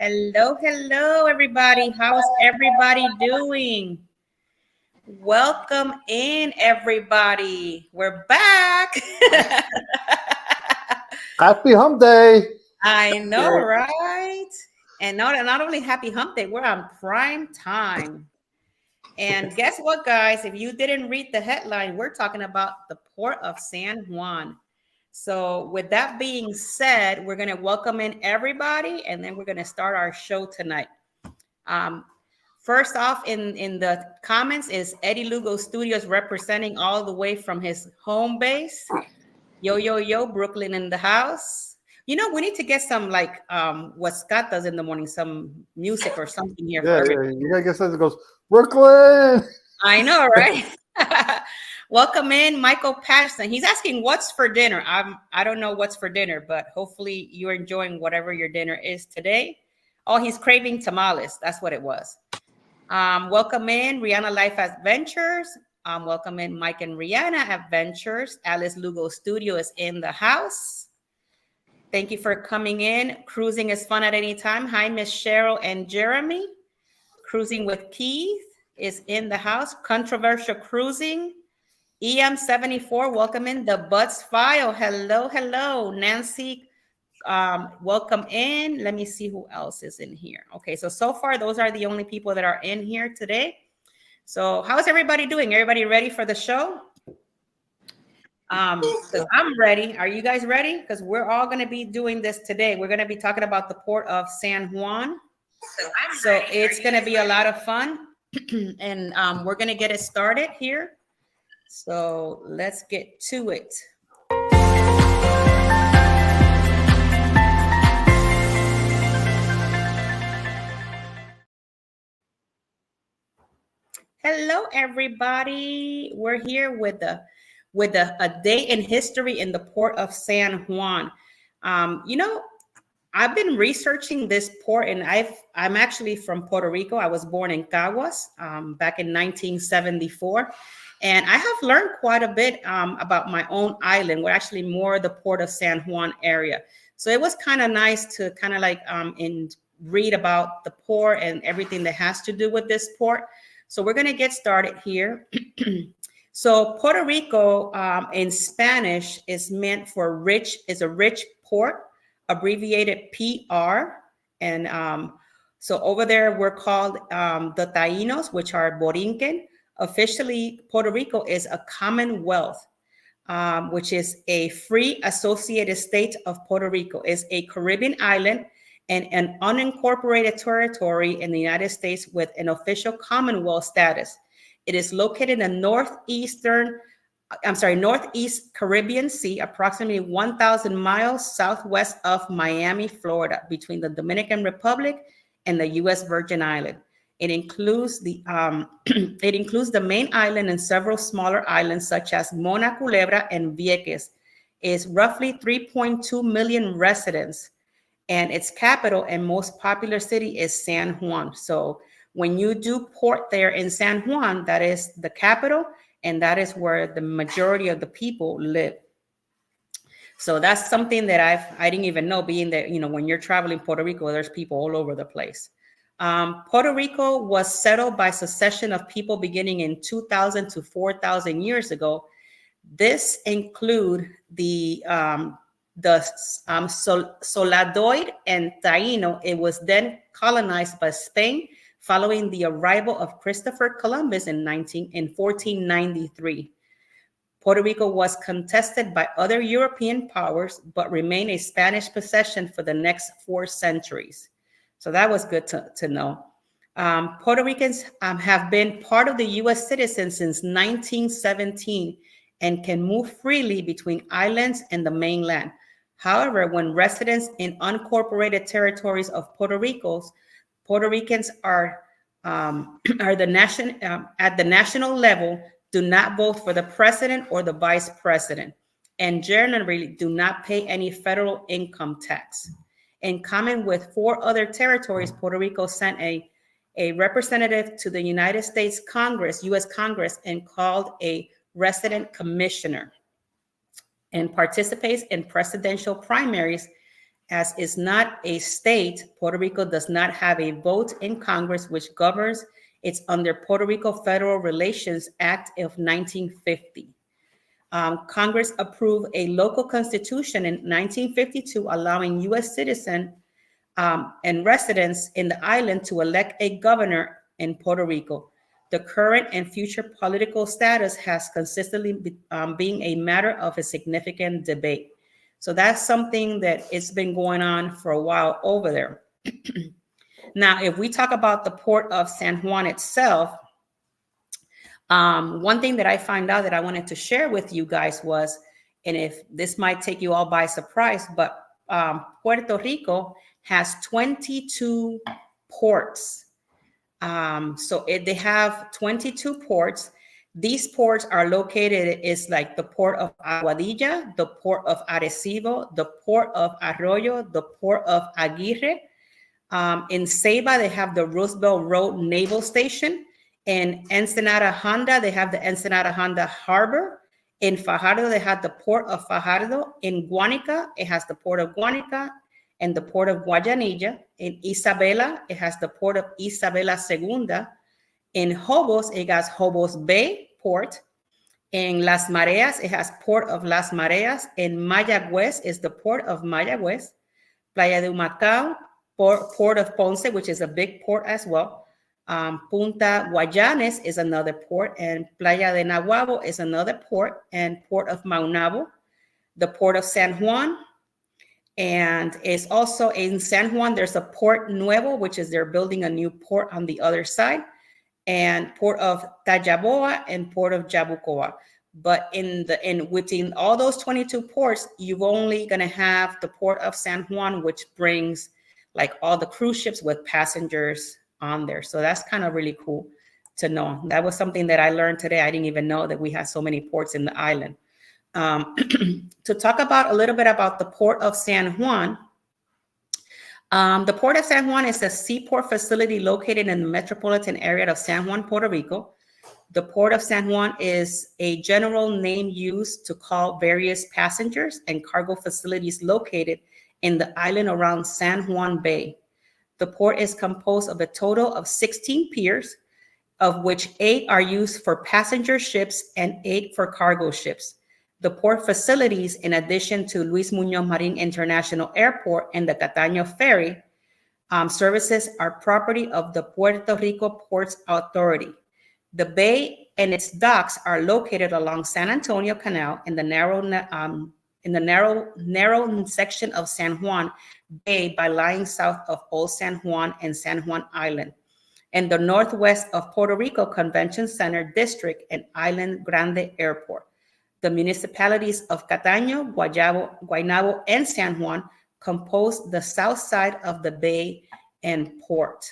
Hello, everybody. How's everybody doing? Welcome in, everybody. We're back. Happy Hump Day. I know, right? And not only happy hump day, we're on prime time. And guess what, guys? If you didn't read the headline, we're talking about the port of San Juan. So, with that being said, we're going to welcome in everybody and then we're going to start our show tonight. Um, First off, in the comments is Eddie Lugo Studios representing all the way from his home base. Yo, Brooklyn in the house. You know, we need to get some like what Scott does in the morning, some music or something here for everybody. You gotta get something that goes, Brooklyn. I know, right? Welcome in, Michael Patterson. He's asking what's for dinner. I don't know what's for dinner, but hopefully you're enjoying whatever your dinner is today. Oh, he's craving tamales. That's what it was. Welcome in, Rihanna Life Adventures. Welcome in, Mike and Rihanna Adventures. Alice Lugo Studio is in the house. Thank you for coming in. Cruising is fun at any time. Hi, Miss Cheryl and Jeremy. Cruising with Keith is in the house. Controversial Cruising. EM74, welcome in. The Butts File. Hello. Nancy, welcome in. Let me see who else is in here. Okay, so far, those are the only people that are in here today. So how's everybody doing? Everybody ready for the show? So I'm ready. Are you guys ready? Because we're all going to be doing this today. We're going to be talking about the port of San Juan. So it's going to be a lot of fun. And we're going to get it started here. So let's get to it. Hello, everybody. We're here with a day in history in the port of San Juan. I've been researching this port, and I'm actually from Puerto Rico. I was born in Caguas back in 1974. And I have learned quite a bit about my own island. We're actually more the port of San Juan area. So it was kind of nice to kind of like read about the port and everything that has to do with this port. So we're going to get started here. So Puerto Rico in Spanish is meant for rich, is a rich port, abbreviated PR. And so over there, we're called the Taínos, which are Borinquen. Officially, Puerto Rico is a commonwealth, which is a free associated state of Puerto Rico. It's a Caribbean island and an unincorporated territory in the United States with an official commonwealth status. It is located in the Northeast Caribbean Sea, approximately 1,000 miles southwest of Miami, Florida, between the Dominican Republic and the U.S. Virgin Islands. It includes the main island and several smaller islands such as Mona Culebra and Vieques. It's roughly 3.2 million residents, and its capital and most popular city is San Juan. So when you do port there in San Juan, that is the capital, and that is where the majority of the people live. So that's something that I didn't even know, being that, when you're traveling Puerto Rico, there's people all over the place. Puerto Rico was settled by succession of people beginning in 2,000 to 4,000 years ago. This include the Soladoid and Taino. It was then colonized by Spain following the arrival of Christopher Columbus in 1493. Puerto Rico was contested by other European powers, but remained a Spanish possession for the next 4 centuries. So that was good to know. Puerto Ricans have been part of the U.S. citizens since 1917 and can move freely between islands and the mainland. However, when residents in unincorporated territories of Puerto Ricans are at the national level, do not vote for the president or the vice president, and generally do not pay any federal income tax. In common with 4 other territories, Puerto Rico sent a representative to the United States Congress, U.S. Congress, and called a resident commissioner, and participates in presidential primaries as is not a state, Puerto Rico does not have a vote in Congress which governs. It's under Puerto Rico Federal Relations Act of 1950. Congress approved a local constitution in 1952 allowing U.S. citizens and residents in the island to elect a governor in Puerto Rico. The current and future political status has consistently been a matter of a significant debate. So that's something that it's been going on for a while over there. Now, if we talk about the port of San Juan itself, one thing that I found out that I wanted to share with you guys was, and if this might take you all by surprise, but Puerto Rico has 22 ports. They have 22 ports. These ports are located, is like the port of Aguadilla, the port of Arecibo, the port of Arroyo, the port of Aguirre. In Ceiba, they have the Roosevelt Road Naval Station. In Ensenada Honda, they have the Ensenada Honda Harbor. In Fajardo, they have the port of Fajardo. In Guanica, it has the port of Guanica and the port of Guayanilla. In Isabela, it has the port of Isabela Segunda. In Hobos, it has Hobos Bay Port. In Las Mareas, it has port of Las Mareas. In Mayagüez is the port of Mayagüez. Playa de Humacao, port of Ponce, which is a big port as well. Punta Guayanes is another port, and Playa de Nahuabo is another port, and port of Maunabo, the port of San Juan. And it's also in San Juan, there's a Port Nuevo, which is they're building a new port on the other side, and port of Tallaboa and port of Jabucoa. But within all those 22 ports, you're only going to have the port of San Juan, which brings like all the cruise ships with passengers on there. So that's kind of really cool to know. That was something that I learned today. I didn't even know that we had so many ports in the island. To talk about a little bit about the port of San Juan. The port of San Juan is a seaport facility located in the metropolitan area of San Juan, Puerto Rico. The port of San Juan is a general name used to call various passengers and cargo facilities located in the island around San Juan Bay. The port is composed of a total of 16 piers, of which 8 are used for passenger ships and 8 for cargo ships. The port facilities, in addition to Luis Muñoz Marin International Airport and the Cataño Ferry, services are property of the Puerto Rico Ports Authority. The bay and its docks are located along San Antonio Canal in the narrow section of San Juan Bay by lying south of Old San Juan and San Juan Island, and the northwest of Puerto Rico Convention Center District and Island Grande Airport. The municipalities of Cataño, Guaynabo, and San Juan compose the south side of the bay and port.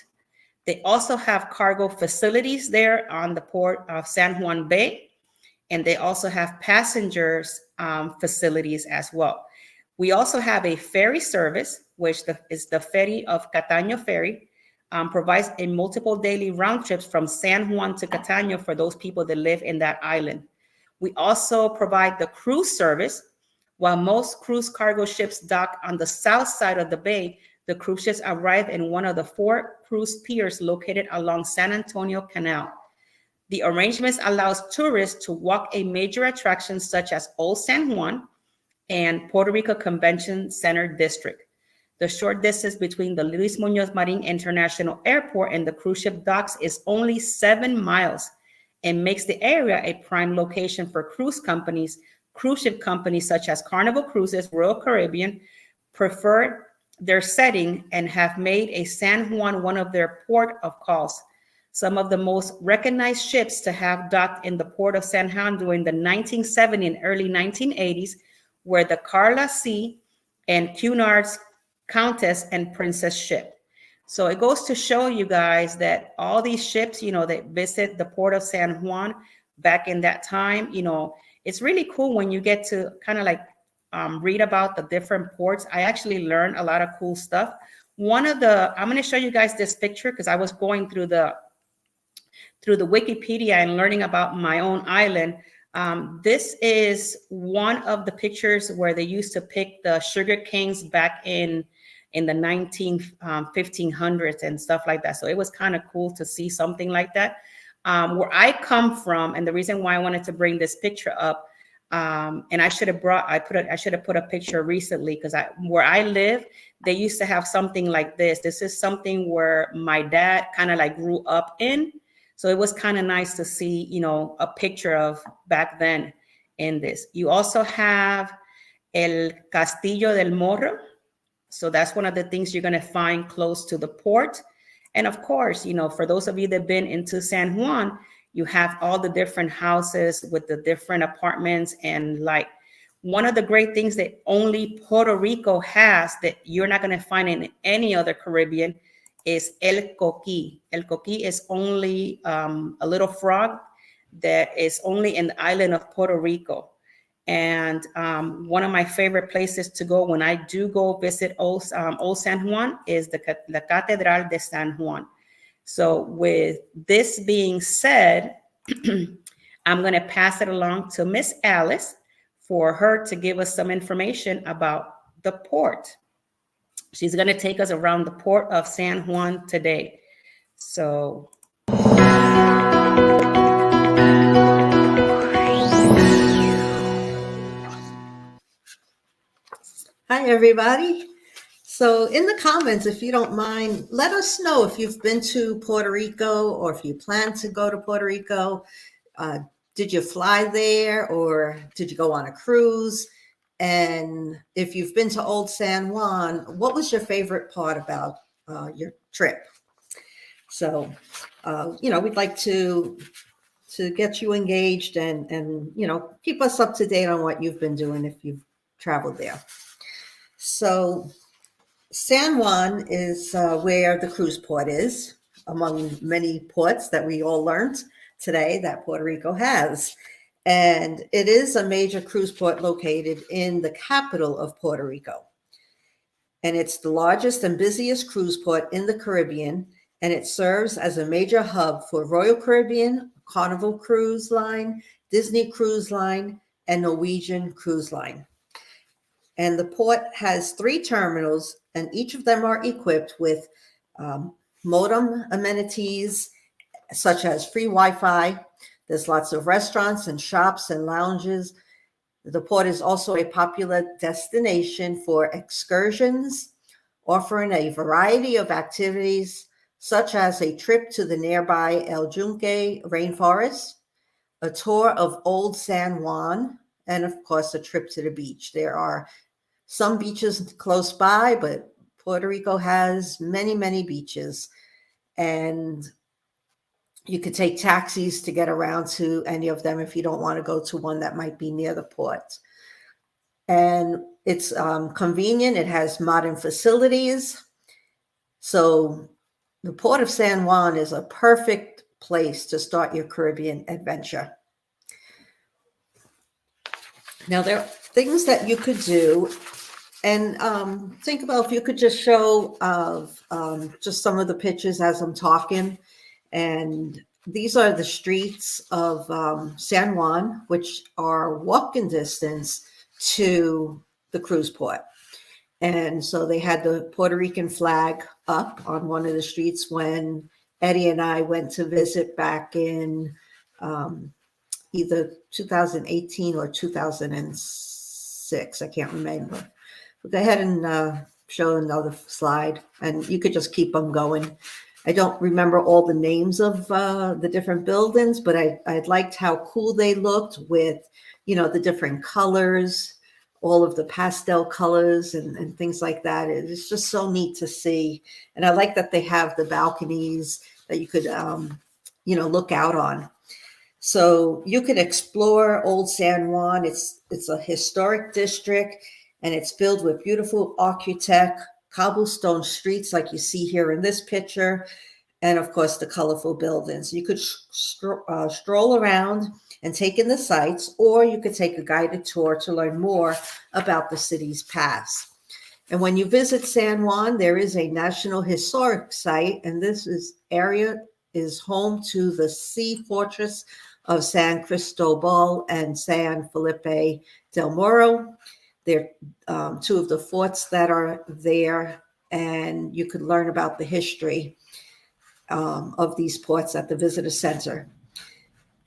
They also have cargo facilities there on the port of San Juan Bay, and they also have passengers facilities as well. We also have a ferry service, which is the ferry of Cataño Ferry, provides a multiple daily round trips from San Juan to Cataño for those people that live in that island. We also provide the cruise service. While most cruise cargo ships dock on the south side of the bay, the cruise ships arrive in one of the 4 cruise piers located along San Antonio Canal. The arrangements allows tourists to walk a major attractions such as Old San Juan and Puerto Rico Convention Center District. The short distance between the Luis Muñoz Marin International Airport and the cruise ship docks is only 7 miles and makes the area a prime location for cruise ship companies such as Carnival Cruises, Royal Caribbean, prefer their setting and have made a San Juan one of their port of calls. Some of the most recognized ships to have docked in the port of San Juan during the 1970s and early 1980s were the Carla C and Cunard's Countess and Princess ship. So it goes to show you guys that all these ships, that visit the port of San Juan back in that time, it's really cool when you get to kind of like read about the different ports. I actually learned a lot of cool stuff. I'm going to show you guys this picture because I was going through the Wikipedia and learning about my own island. This is one of the pictures where they used to pick the sugar canes back in the 1500s and stuff like that. So it was kind of cool to see something like that. Where I come from, and the reason why I wanted to bring this picture up, and I should have put a picture recently, because where I live, they used to have something like this. This is something where my dad kind of like grew up in. So it was kind of nice to see, a picture of back then in this. You also have El Castillo del Morro. So that's one of the things you're going to find close to the port. And of course, for those of you that have been into San Juan, you have all the different houses with the different apartments. And like one of the great things that only Puerto Rico has that you're not going to find in any other Caribbean is El Coquí. El Coquí is only a little frog that is only in the island of Puerto Rico. And one of my favorite places to go when I do go visit Old San Juan is the Catedral de San Juan. So with this being said, I'm going to pass it along to Miss Alice for her to give us some information about the port. She's going to take us around the port of San Juan today. So. Hi, everybody. So in the comments, if you don't mind, let us know if you've been to Puerto Rico or if you plan to go to Puerto Rico. Did you fly there or did you go on a cruise? And if you've been to Old San Juan, what was your favorite part about your trip? So, we'd like to get you engaged and keep us up to date on what you've been doing if you've traveled there. So San Juan is where the cruise port is, among many ports that we all learned today that Puerto Rico has. And it is a major cruise port located in the capital of Puerto Rico. And it's the largest and busiest cruise port in the Caribbean, and it serves as a major hub for Royal Caribbean, Carnival Cruise Line, Disney Cruise Line, and Norwegian Cruise Line. And the port has 3 terminals, and each of them are equipped with modem amenities, such as free Wi-Fi. There's lots of restaurants and shops and lounges. The port is also a popular destination for excursions, offering a variety of activities, such as a trip to the nearby El Yunque rainforest, a tour of Old San Juan, and of course, a trip to the beach. There are some beaches close by, but Puerto Rico has many, many beaches. And you could take taxis to get around to any of them if you don't want to go to one that might be near the port. And it's convenient. It has modern facilities. So the Port of San Juan is a perfect place to start your Caribbean adventure. Now, there are things that you could do. And think about if you could just show just some of the pictures as I'm talking. And these are the streets of San Juan, which are walking distance to the cruise port. And so they had the Puerto Rican flag up on one of the streets when Eddie and I went to visit back in either 2018 or 2006. I can't remember. But go ahead and show another slide, and you could just keep them going. I don't remember all the names of the different buildings, but I liked how cool they looked with, the different colors, all of the pastel colors and things like that. It's just so neat to see. And I like that they have the balconies that you could, look out on. So you could explore Old San Juan. It's a historic district, and it's filled with beautiful architect, cobblestone streets like you see here in this picture, and of course the colorful buildings. You could stroll around and take in the sights, or you could take a guided tour to learn more about the city's past. And when you visit San Juan, there is a National Historic Site, and this area is home to the Sea Fortress of San Cristobal and San Felipe del Moro. They're two of the forts that are there, and you could learn about the history of these ports at the visitor center.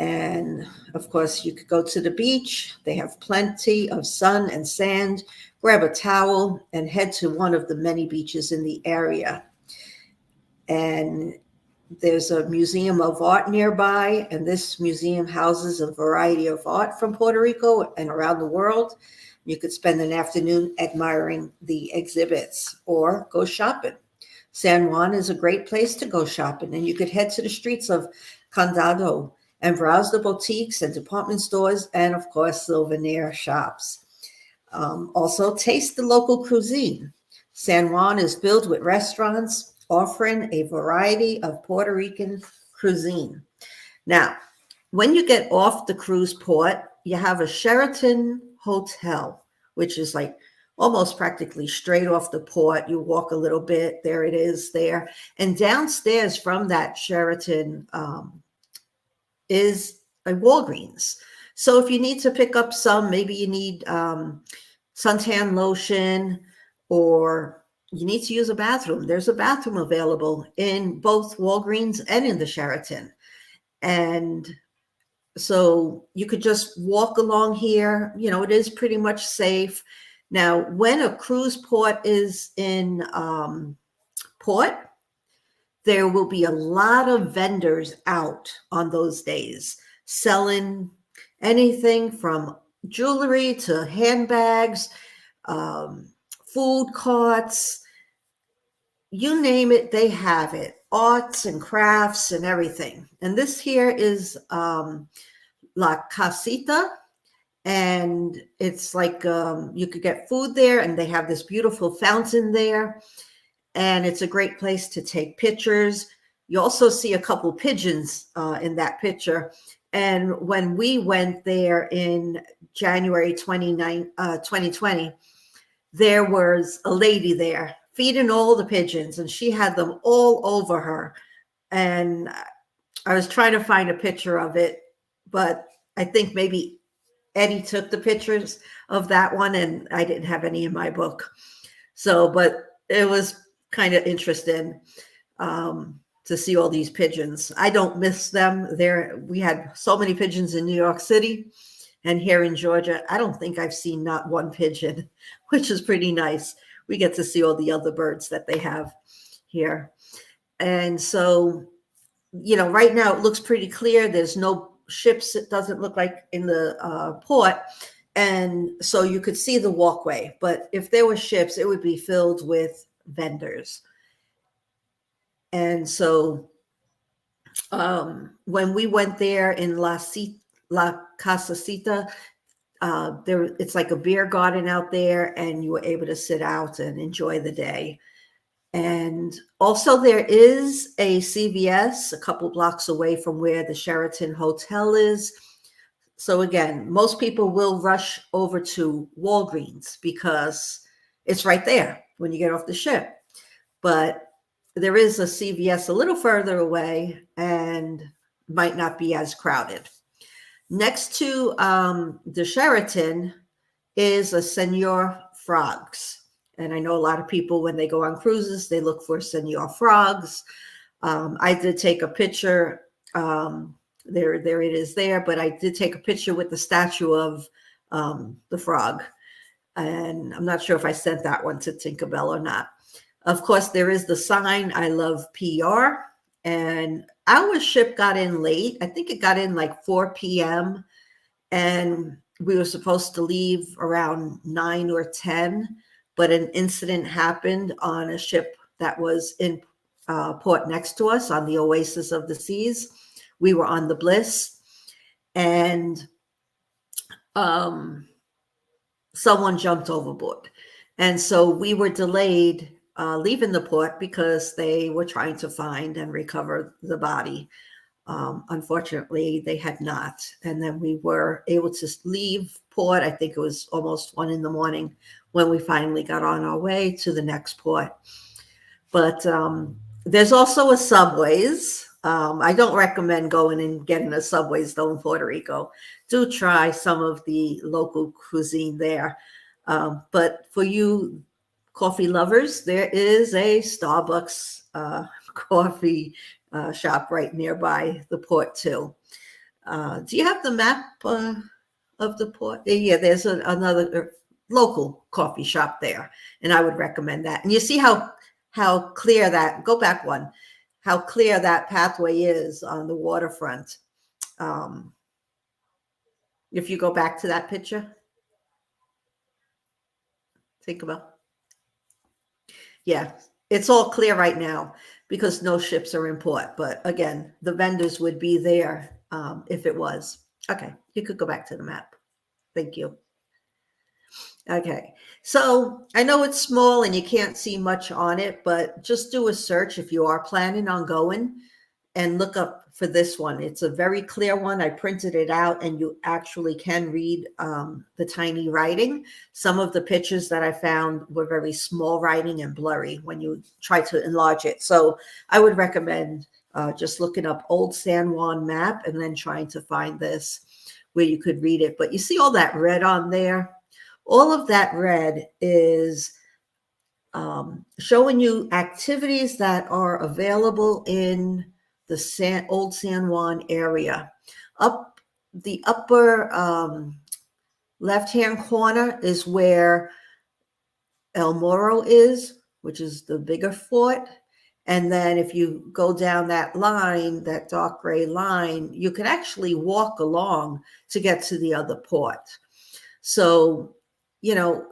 And of course, you could go to the beach. They have plenty of sun and sand. Grab a towel and head to one of the many beaches in the area. And there's a museum of art nearby, and this museum houses a variety of art from Puerto Rico and around the world. You could spend an afternoon admiring the exhibits or go shopping. San Juan is a great place to go shopping, and you could head to the streets of Condado and browse the boutiques and department stores and, of course, souvenir shops. Also, taste the local cuisine. San Juan is filled with restaurants offering a variety of Puerto Rican cuisine. Now, when you get off the cruise port, you have a Sheraton hotel, which is like almost practically straight off the port. You walk a little bit, there it is there. And downstairs from that Sheraton is a Walgreens. So if you need to pick up some, maybe you need suntan lotion, or you need to use a bathroom, there's a bathroom available in both Walgreens and in the Sheraton. And so you could just walk along here. You know, it is pretty much safe. Now, when a cruise port is in port, there will be a lot of vendors out on those days selling anything from jewelry to handbags, food carts, you name it, they have it. Arts and crafts and everything. And this here is La Casita. And it's like you could get food there, and they have this beautiful fountain there. And it's a great place to take pictures. You also see a couple pigeons in that picture. And when we went there in January 2020, there was a lady there feeding all the pigeons, and she had them all over her. And I was trying to find a picture of it, but I think maybe Eddie took the pictures of that one, and I didn't have any in my book. So, but it was kind of interesting to see all these pigeons. I don't miss them. We had so many pigeons in New York City, and here in Georgia, I don't think I've seen not one pigeon, which is pretty nice. We get to see all the other birds that they have here. And so, you know, right now it looks pretty clear. There's no ships, it doesn't look like, in the port. And so you could see the walkway. But if there were ships, it would be filled with vendors. And so when we went there in La Casacita, it's like a beer garden out there, and you were able to sit out and enjoy the day. And also there is a CVS a couple blocks away from where the Sheraton Hotel is. So again, most people will rush over to Walgreens because it's right there when you get off the ship. But there is a CVS a little further away and might not be as crowded. Next to the Sheraton is a Senor Frogs. And I know a lot of people, when they go on cruises, they look for Senor Frogs. I did take a picture. There it is there. But I did take a picture with the statue of the frog. And I'm not sure if I sent that one to Tinkerbell or not. Of course, there is the sign, I love PR. And our ship got in late. I think it got in like 4 p.m. And we were supposed to leave around 9 or 10. But an incident happened on a ship that was in port next to us on the Oasis of the Seas. We were on the Bliss. And someone jumped overboard. And so we were delayed leaving the port because they were trying to find and recover the body. Unfortunately, they had not. And then we were able to leave port. I think it was almost 1 a.m. when we finally got on our way to the next port. But there's also a Subway's I don't recommend going and getting a Subway though in Puerto Rico. Do try some of the local cuisine there. But for you coffee lovers, there is a Starbucks coffee shop right nearby the port too. Do you have the map of the port? Yeah, there's another local coffee shop there, and I would recommend that. And you see how clear that, go back one, how clear that pathway is on the waterfront. If you go back to that picture, think about, yeah, it's all clear right now because no ships are in port. But again, the vendors would be there if it was. Okay, you could go back to the map. Thank you. Okay, so I know it's small and you can't see much on it, but just do a search if you are planning on going and look up for this one. It's a very clear one. I printed it out and you actually can read the tiny writing. Some of the pictures that I found were very small writing and blurry when you try to enlarge it. So I would recommend just looking up Old San Juan map and then trying to find this where you could read it. But you see all that red on there? All of that red is showing you activities that are available in the Old San Juan area. Up the upper left-hand corner is where El Morro is, which is the bigger fort. And then if you go down that line, that dark gray line, you can actually walk along to get to the other port. So, you know,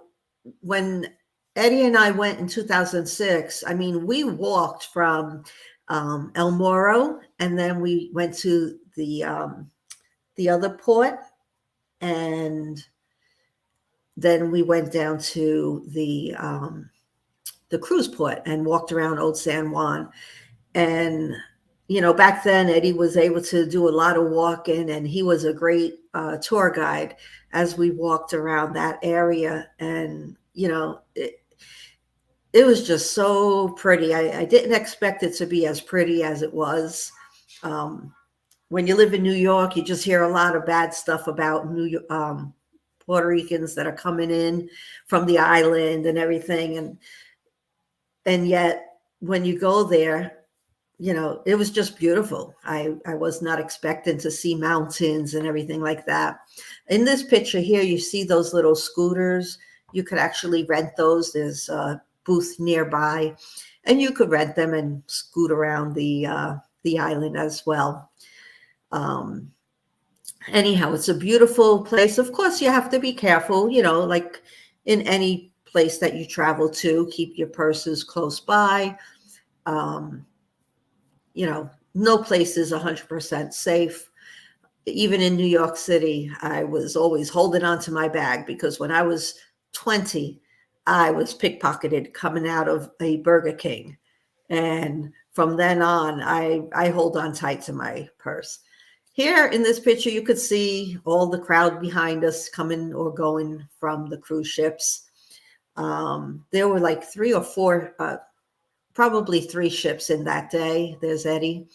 when Eddie and I went in 2006, I mean, we walked from El Morro, and then we went to the other port, and then we went down to the cruise port and walked around Old San Juan. And you know, back then Eddie was able to do a lot of walking, and he was a great tour guide as we walked around that area. And you know, it was just so pretty. I didn't expect it to be as pretty as it was. When you live in New York, you just hear a lot of bad stuff about Puerto Ricans that are coming in from the island and everything. And yet when you go there, you know, it was just beautiful. I was not expecting to see mountains and everything like that. In this picture here, you see those little scooters. You could actually rent those. There's a booth nearby, and you could rent them and scoot around the island as well. Anyhow, it's a beautiful place. Of course, you have to be careful, you know, like in any place that you travel to, keep your purses close by. You know, no place is 100% safe. Even in New York City, I was always holding on to my bag because when I was 20, I was pickpocketed coming out of a Burger King. And from then on, I hold on tight to my purse. Here in this picture, you could see all the crowd behind us coming or going from the cruise ships. There were like 3 or 4, probably 3 ships in that day. There's Eddie.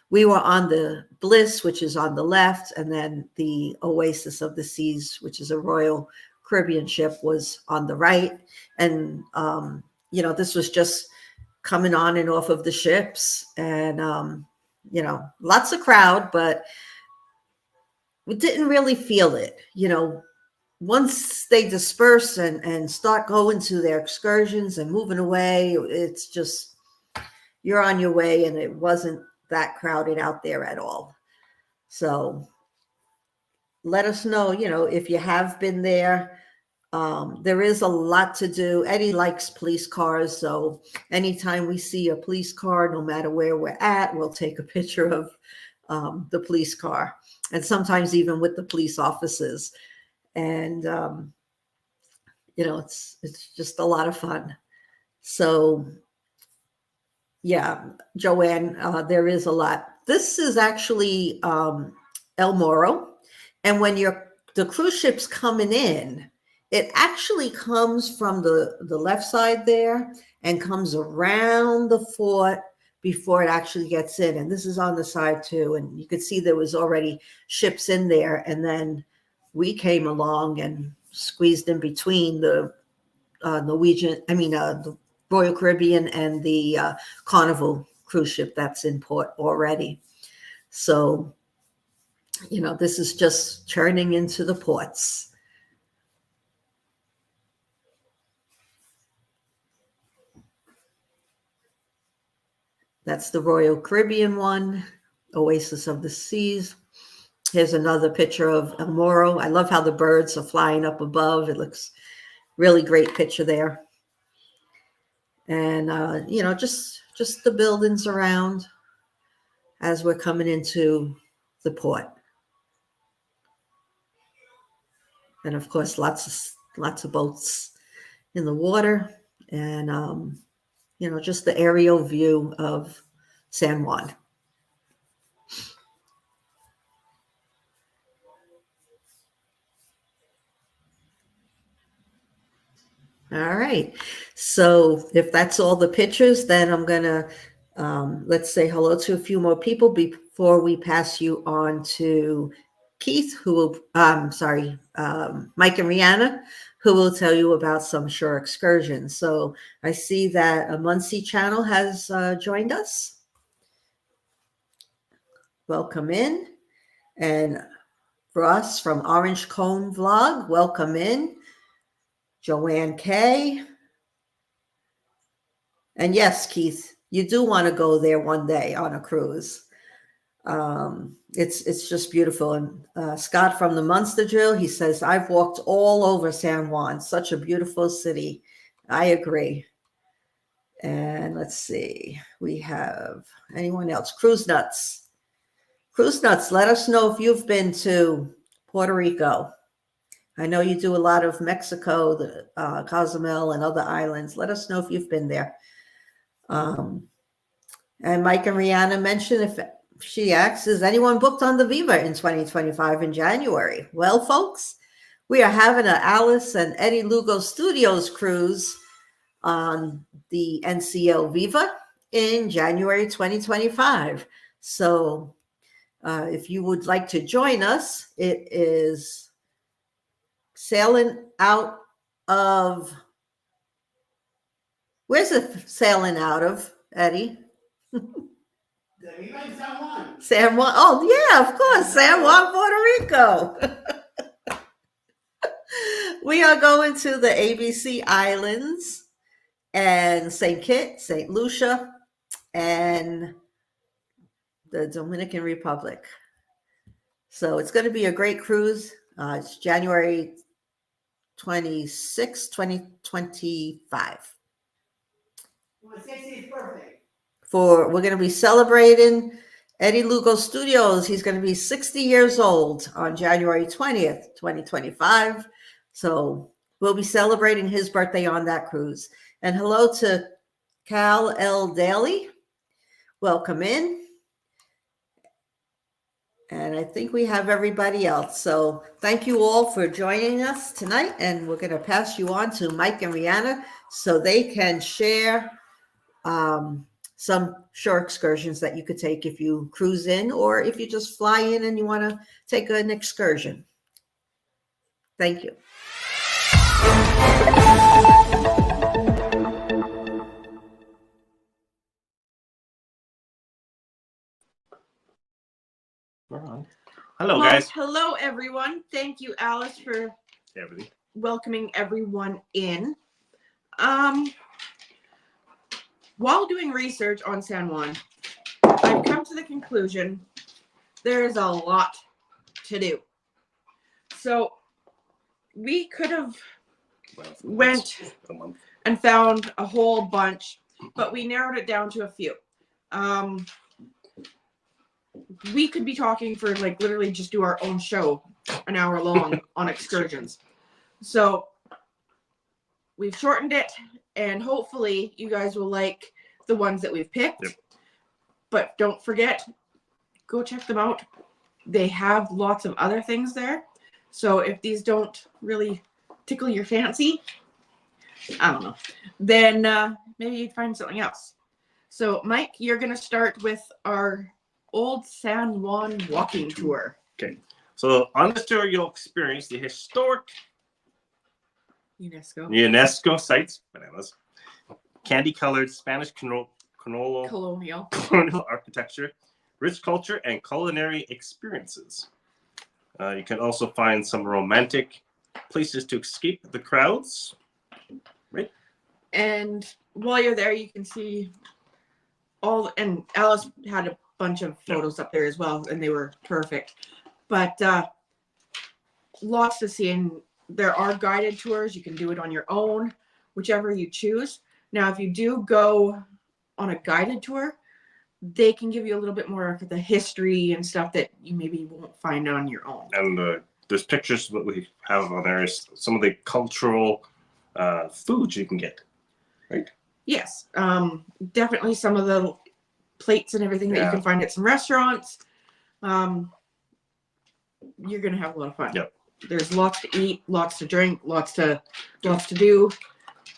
We were on the Bliss, which is on the left, and then the Oasis of the Seas, which is a Royal Caribbean ship, was on the right. And, you know, this was just coming on and off of the ships, and, you know, lots of crowd, but we didn't really feel it. You know, once they disperse and start going to their excursions and moving away, it's just, you're on your way, and it wasn't that crowded out there at all. So let us know, you know, if you have been there. There is a lot to do. Eddie likes police cars, so anytime we see a police car, no matter where we're at, we'll take a picture of the police car, and sometimes even with the police officers. And you know, it's just a lot of fun. So yeah, Joanne, there is a lot. This is actually El Morro, and when the cruise ship's coming in, it actually comes from the left side there and comes around the fort, before it actually gets in. And this is on the side too. And you could see there was already ships in there. And then we came along and squeezed in between the the Royal Caribbean and the Carnival cruise ship that's in port already. So, this is just churning into the ports. That's the Royal Caribbean one, Oasis of the Seas. Here's another picture of El Moro. I love how the birds are flying up above. It looks really great picture there. And, just the buildings around as we're coming into the port. And of course, lots of boats in the water, and just the aerial view of San Juan. All right. So if that's all the pictures, then I'm gonna let's say hello to a few more people before we pass you on to Keith, who will, Mike and Rihanna, who will tell you about some shore excursions. So I see that a Muncie channel has joined us. Welcome in. And Ross from Orange Cone Vlog, welcome in. Joanne K. And yes, Keith, you do want to go there one day on a cruise. It's just beautiful. And Scott from the Munster Drill, he says, I've walked all over San Juan, such a beautiful city. I agree. And let's see, we have anyone else? Cruise Nuts. Cruise Nuts, let us know if you've been to Puerto Rico. I know you do a lot of Mexico, the Cozumel and other islands. Let us know if you've been there. And Mike and Rihanna mentioned, if she asks, is anyone booked on the Viva in 2025 in January? Well, folks, we are having an Alice and Eddie Lugo Studios cruise on the NCL Viva in January 2025. So if you would like to join us, it is sailing out of, where's it sailing out of, Eddie? San Juan. San Juan. Oh, yeah, of course. San Juan, Puerto Rico. We are going to the ABC Islands and St. Kitts, St. Lucia, and the Dominican Republic. So it's going to be a great cruise. It's January 26, 2025. My 60th birthday. We're going to be celebrating Eddie Lugo Studios. He's going to be 60 years old on January 20th, 2025. So we'll be celebrating his birthday on that cruise. And hello to Cal L. Daly. Welcome in. And I think we have everybody else. So thank you all for joining us tonight. And we're going to pass you on to Mike and Rihanna so they can share some shore excursions that you could take if you cruise in, or if you just fly in and you want to take an excursion. Thank you. Hello, guys. Hello, everyone. Thank you, Alice, for welcoming everyone in. While doing research on San Juan, I've come to the conclusion there is a lot to do. So we could have went and found a whole bunch, but we narrowed it down to a few. We could be talking for literally just do our own show, an hour long on excursions. So we've shortened it, and hopefully you guys will like the ones that we've picked. Yep. But don't forget, go check them out. They have lots of other things there. So if these don't really tickle your fancy, I don't know, then maybe you'd find something else. So, Mike, you're going to start with our Old San Juan walking tour. Okay. So on this tour, you'll experience the historic UNESCO sites, bananas, candy-colored Spanish colonial architecture, rich culture, and culinary experiences. You can also find some romantic places to escape the crowds. Right. And while you're there, you can see and Alice had a bunch of photos up there as well, and they were perfect. But lots to see, and there are guided tours. You can do it on your own, whichever you choose. Now, if you do go on a guided tour, they can give you a little bit more of the history and stuff that you maybe won't find on your own. And there's pictures that we have on there is some of the cultural foods you can get, right? Yes, definitely some of the plates and everything that you can find at some restaurants. You're gonna have a lot of fun. Yep. There's lots to eat, lots to drink, lots to do.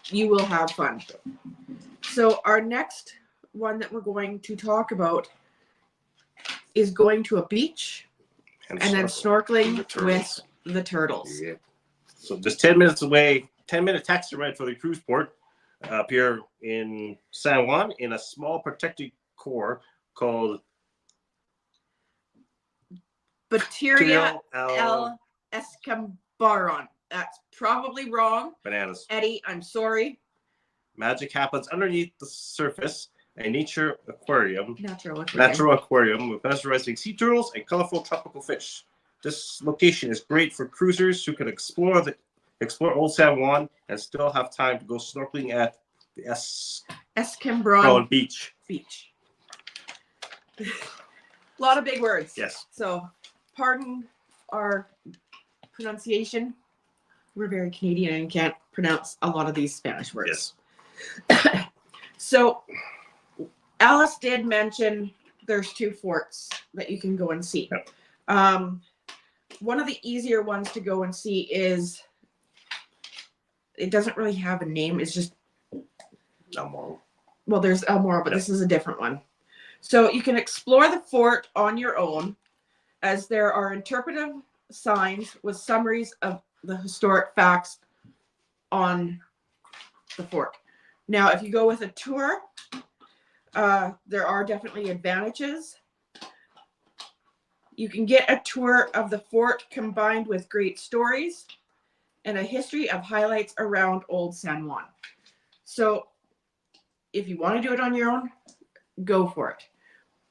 You will have fun. So our next one that we're going to talk about is going to a beach and then snorkeling with the turtles. Yeah. So just 10 minutes away, 10-minute taxi ride for the cruise port up here in San Juan in a small protected core called Bateria El Escambaron. That's probably wrong. Bananas. Eddie, I'm sorry. Magic happens underneath the surface. A natural aquarium with mesmerizing sea turtles and colorful tropical fish. This location is great for cruisers who can explore Old San Juan and still have time to go snorkeling at the Escambron Beach. A lot of big words. Yes. So, pardon our pronunciation. We're very Canadian and can't pronounce a lot of these Spanish words. Yes. So, Alice did mention there's 2 forts that you can go and see. Yep. One of the easier ones to go and see is, it doesn't really have a name. It's just El Morro. Well, there's El Morro, but Yep. This is a different one. So you can explore the fort on your own, as there are interpretive signs with summaries of the historic facts on the fort. Now, if you go with a tour, there are definitely advantages. You can get a tour of the fort combined with great stories and a history of highlights around Old San Juan. So if you want to do it on your own, go for it.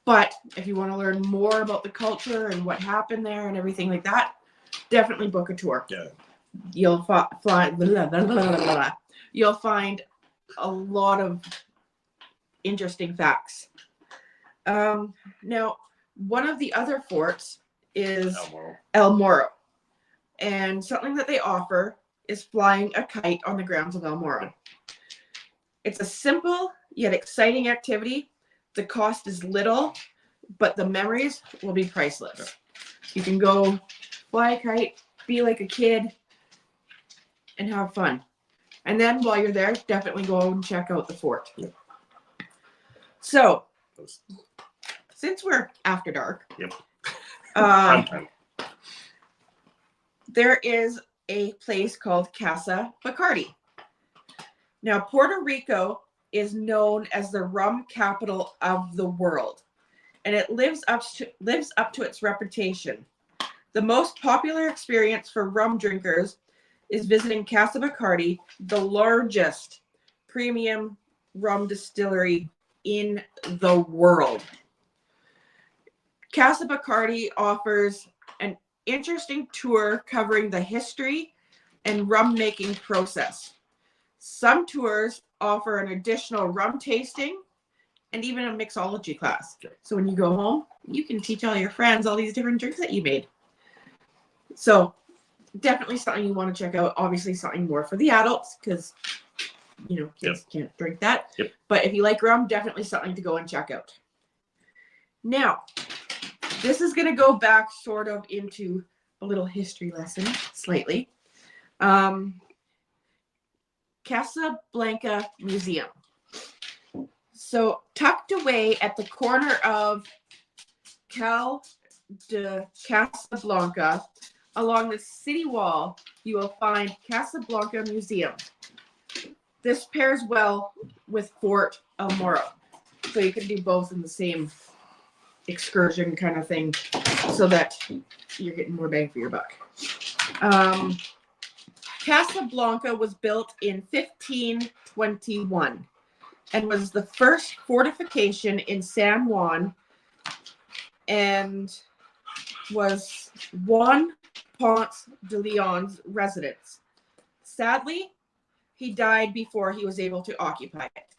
But if you want to learn more about the culture and what happened there and everything like that, definitely book a tour. Yeah. You'll you'll find a lot of interesting facts. Now, one of the other forts is El Morro. And something that they offer is flying a kite on the grounds of El Morro. It's a simple yet exciting activity. The cost is little, but the memories will be priceless. You can go fly a kite, be like a kid, and have fun. And then while you're there, definitely go and check out the fort. Yep. So, since we're after dark, there is a place called Casa Bacardi. Now, Puerto Rico is known as the rum capital of the world, and it lives up to its reputation. The most popular experience for rum drinkers is visiting Casa Bacardi, the largest premium rum distillery in the world. Casa Bacardi offers an interesting tour covering the history and rum making process. Some tours offer an additional rum tasting and even a mixology class. So when you go home, you can teach all your friends all these different drinks that you made. So definitely something you want to check out. Obviously something more for the adults because, kids can't drink that. Yep. But if you like rum, definitely something to go and check out. Now, this is going to go back sort of into a little history lesson, slightly. Casablanca Museum. So tucked away at the corner of Cal de Casablanca, along the city wall, you will find Casablanca Museum. This pairs well with Fort El Morro. So you can do both in the same excursion kind of thing so that you're getting more bang for your buck. Casablanca was built in 1521 and was the first fortification in San Juan and was Juan Ponce de Leon's residence. Sadly, he died before he was able to occupy it.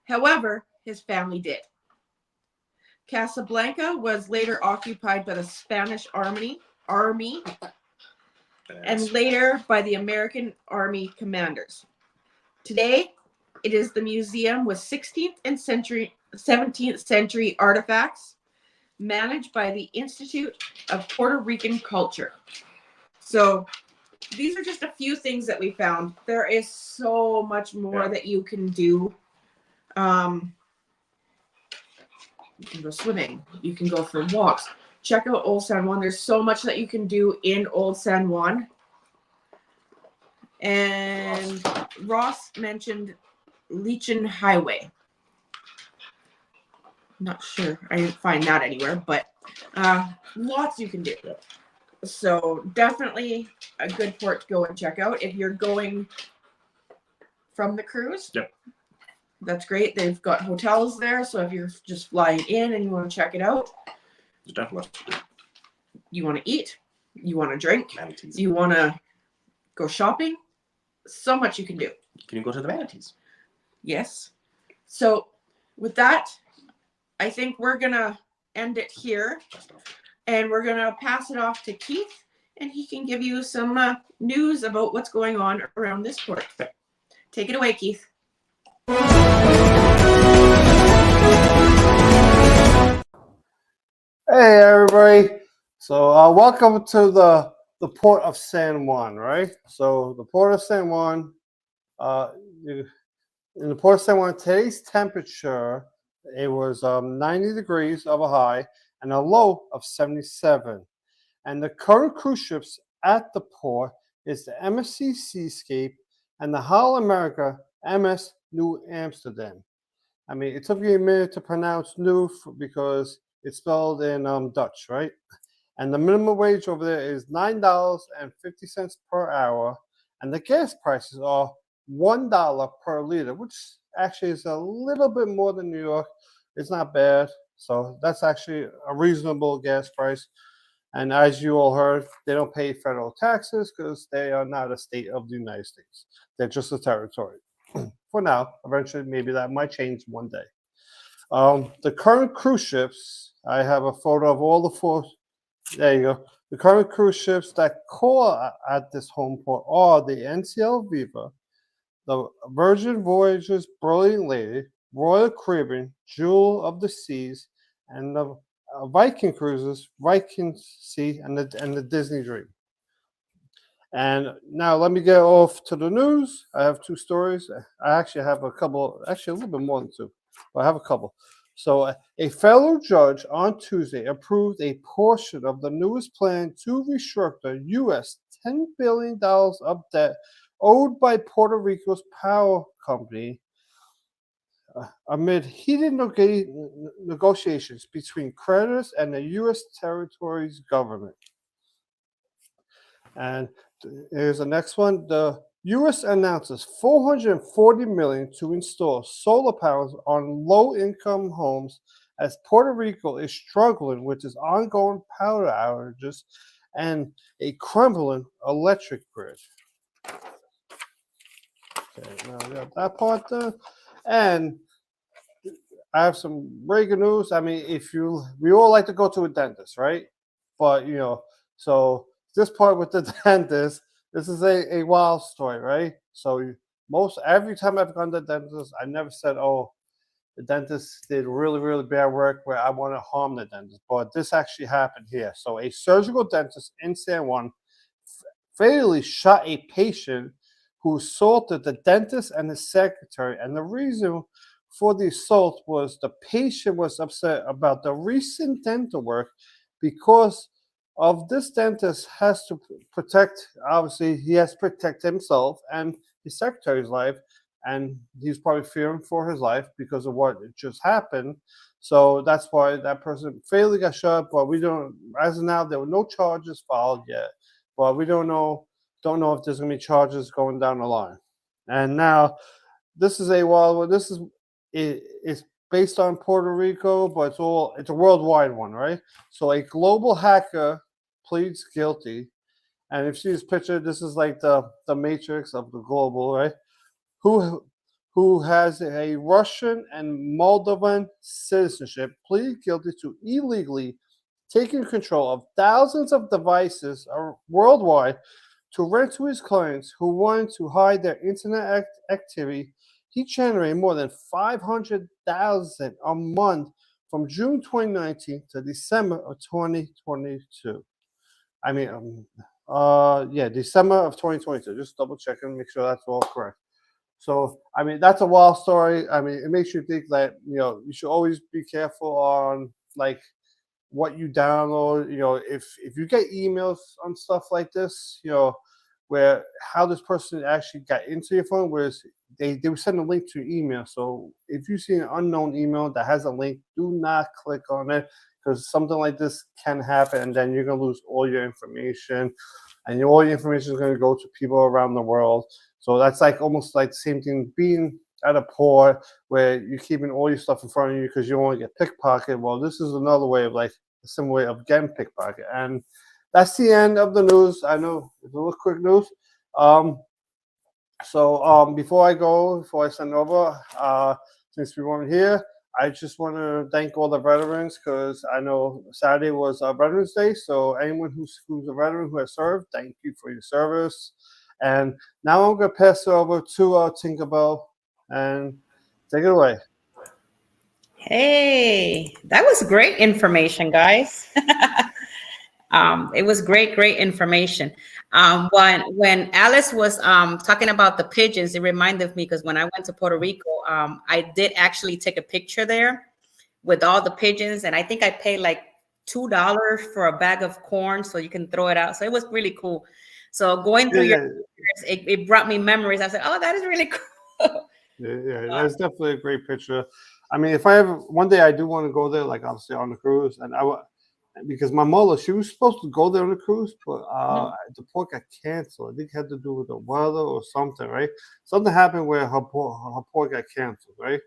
However, his family did. Casablanca was later occupied by the Spanish army and later by the American Army commanders. Today, it is the museum with 16th and 17th century artifacts managed by the Institute of Puerto Rican Culture. So these are just a few things that we found. There is so much more that you can do. You can go swimming. You can go for walks. Check out Old San Juan. There's so much that you can do in Old San Juan. And Ross mentioned Legion Highway. Not sure. I didn't find that anywhere, but lots you can do. So definitely a good port to go and check out if you're going from the cruise. Yep. That's great. They've got hotels there, so if you're just flying in and you want to check it out, Definitely. you want to eat, you want to drink, Manatees. you want to go shopping, so much you can do. Can you go to the manatees? Yes. So with that, I think we're going to end it here, and we're going to pass it off to Keith, and he can give you some news about what's going on around this port. Take it away, Keith. Hey everybody! So welcome to the port of San Juan, right? So the port of San Juan, in the port of San Juan, today's temperature, it was 90 degrees of a high and a low of 77. And the current cruise ships at the port is the MSC Seascape and the Hall America MS New Amsterdam. I mean, it took me a minute to pronounce new because it's spelled in Dutch, right? And the minimum wage over there is $9.50 per hour. And the gas prices are $1 per liter, which actually is a little bit more than New York. It's not bad. So that's actually a reasonable gas price. And as you all heard, they don't pay federal taxes because they are not a state of the United States. They're just a territory. For now, eventually, maybe that might change one day. The current cruise ships, I have a photo of all the four. There you go. The current cruise ships that call at this home port are the NCL Viva, the Virgin Voyages Brilliant Lady, Royal Caribbean, Jewel of the Seas, and the Viking Cruises, Viking Sea, and the Disney Dream. And now let me get off to the news. I have two stories. I actually have a couple, actually a little bit more than two, but I have a couple. So a federal judge on Tuesday approved a portion of the newest plan to restructure U.S. $10 billion of debt owed by Puerto Rico's power company amid heated negotiations between creditors and the U.S. territory's government. And here's the next one. The U.S. announces $440 million to install solar panels on low-income homes as Puerto Rico is struggling with its ongoing power outages and a crumbling electric grid. Okay, now we got that part done. And I have some very good news. I mean, we all like to go to a dentist, right? But, so this part with the dentist, this is a wild story, right? So every time I've gone to the dentist, I never said, oh, the dentist did really, really bad work where I want to harm the dentist. But this actually happened here. So a surgical dentist in San Juan fatally shot a patient who assaulted the dentist and his secretary. And the reason for the assault was the patient was upset about the recent dental work because of this dentist has to protect, obviously he has to protect himself and his secretary's life, and he's probably fearing for his life because of what just happened. So that's why that person fatally got shot. But we don't, as of now, there were no charges filed yet. But we don't know if there's gonna be charges going down the line. And now this is it's based on Puerto Rico, but it's a worldwide one, right? So a global hacker pleads guilty, and if you see this picture, this is like the matrix of the global, right? Who has a Russian and Moldovan citizenship, pleaded guilty to illegally taking control of thousands of devices worldwide to rent to his clients who wanted to hide their internet activity. He generated more than $500,000 a month from June 2019 to December of 2022. I mean, December of 2022. Just double checking, make sure that's all correct. So, I mean, that's a wild story. I mean, it makes you think that, you should always be careful on, like, what you download. If you get emails on stuff like this, where how this person actually got into your phone, whereas they would send a link to your email. So if you see an unknown email that has a link, do not click on it, because something like this can happen, and then you're going to lose all your information, and all your information is going to go to people around the world. So that's like almost like the same thing being at a port where you're keeping all your stuff in front of you because you don't want to get pickpocketed. Well, this is another way of, like, a similar way of getting pickpocketed. And that's the end of the news. I know it's a little quick news. Before I send over, since we weren't here, I just want to thank all the veterans, because I know Saturday was Veterans Day. So anyone who's a veteran who has served, thank you for your service. And now I'm going to pass it over to Tinkerbell, and take it away. Hey, that was great information, guys. It was great information. When Alice was talking about the pigeons, it reminded me, because when I went to Puerto Rico, I did actually take a picture there with all the pigeons, and I think I paid like $2 for a bag of corn so you can throw it out. So it was really cool. So going through your pictures, it brought me memories. I said, oh, that is really cool. Yeah, that's definitely a great picture. I mean, if I ever one day I do want to go there, like obviously on the cruise, and because my mother, she was supposed to go there on the cruise, but the port got canceled. I think it had to do with the weather or something, right? Something happened where her port got canceled, right?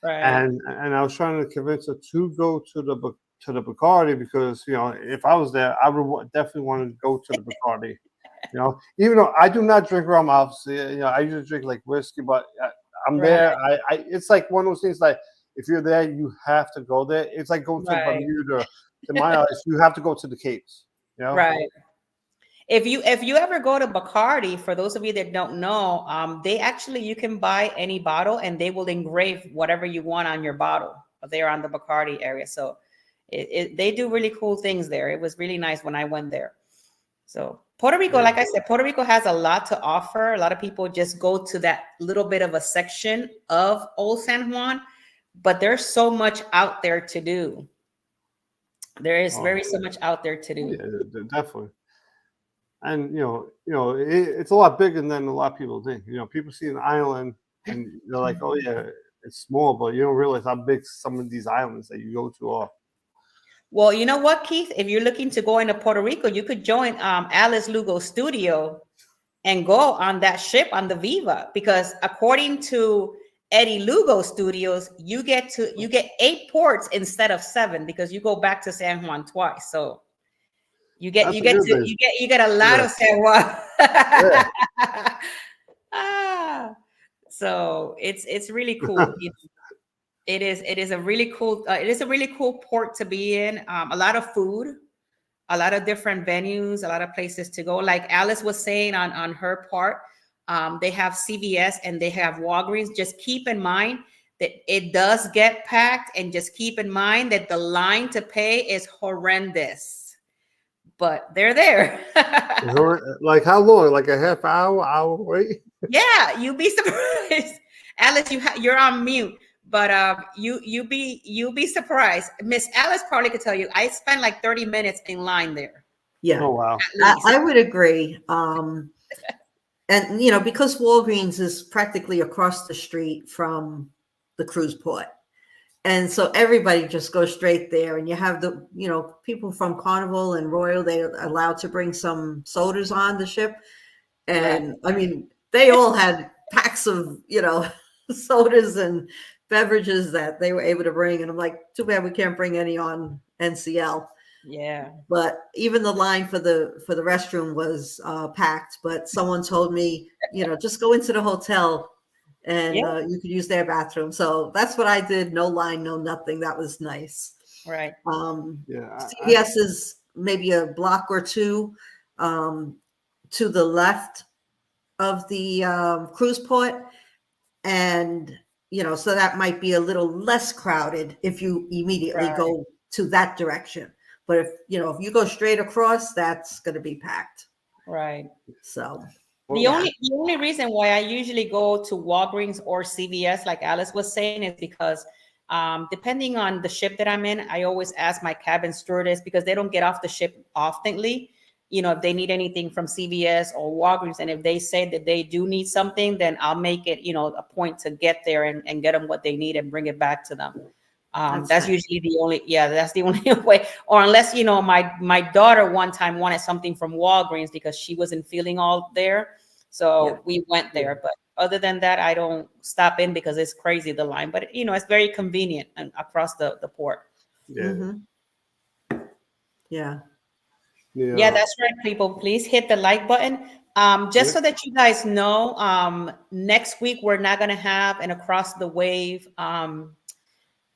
Right. And I was trying to convince her to go to the Bacardi, because if I was there, I would definitely want to go to the Bacardi. Even though I do not drink rum, obviously, I usually drink like whiskey, but I'm there. It's like one of those things, like, if you're there, you have to go there. It's like going to Bermuda. To my eyes, you have to go to the Capes. Right. If you ever go to Bacardi, for those of you that don't know, they actually, you can buy any bottle and they will engrave whatever you want on your bottle. They're on the Bacardi area, so they do really cool things there. It was really nice when I went there. So Puerto Rico, like I said, Puerto Rico has a lot to offer. A lot of people just go to that little bit of a section of Old San Juan, but there's so much out there to do. There is so much out there to do. Yeah, definitely. And it's a lot bigger than a lot of people think. People see an island and they're like, oh yeah, it's small, but you don't realize how big some of these islands that you go to are. Well, you know what, Keith? If you're looking to go into Puerto Rico, you could join Alice Lugo's studio and go on that ship on the Viva, because according to Eddie Lugo Studios, you get 8 ports instead of 7, because you go back to San Juan twice. So you get a lot of San Juan. So it's really cool. It is a really cool port to be in. A lot of food, a lot of different venues, a lot of places to go. Like Alice was saying on her part, they have CVS and they have Walgreens. Just keep in mind that it does get packed, and just keep in mind that the line to pay is horrendous, but they're there. Like how long? Like a half hour wait? Yeah, you'd be surprised. Alice, you're on mute. But you'll be surprised. Miss Alice probably could tell you. I spent like 30 minutes in line there Yeah, Oh wow. at least. I would agree. And you know, because Walgreens is practically across the street from the cruise port. And so everybody just goes straight there. And you have the, you know, people from Carnival and Royal, they're allowed to bring some sodas on the ship. And I mean, they all had packs of, you know, sodas and beverages that they were able to bring. And I'm like, too bad we can't bring any on NCL. Yeah. But even the line for the restroom was packed. But someone told me, you know, just go into the hotel and Yeah. you could use their bathroom. So that's what I did. No line, no nothing. That was nice. Right. Yeah. CVS is maybe a block or two to the left of the cruise port, and you know, so that might be a little less crowded if you immediately Right. go to that direction. But if you know, if you go straight across, that's going to be packed. Right. So Well, The only reason why I usually go to Walgreens or CVS, like Alice was saying, is because depending on the ship that I'm in, I always ask my cabin stewardess because they don't get off the ship oftenly. You know, if they need anything from CVS or Walgreens, and if they say that they do need something, then I'll make it, you know, a point to get there and get them what they need and bring it back to them. That's nice. usually that's the only way. Or unless, you know, my daughter one time wanted something from Walgreens because she wasn't feeling all there. So we went there. But other than that, I don't stop in because it's crazy, the line. But, you know, it's very convenient and across the port. yeah. Mhm. Yeah. Yeah, that's right, people. Please hit the like button. Just so that you guys know, next week we're not going to have an Across the Wave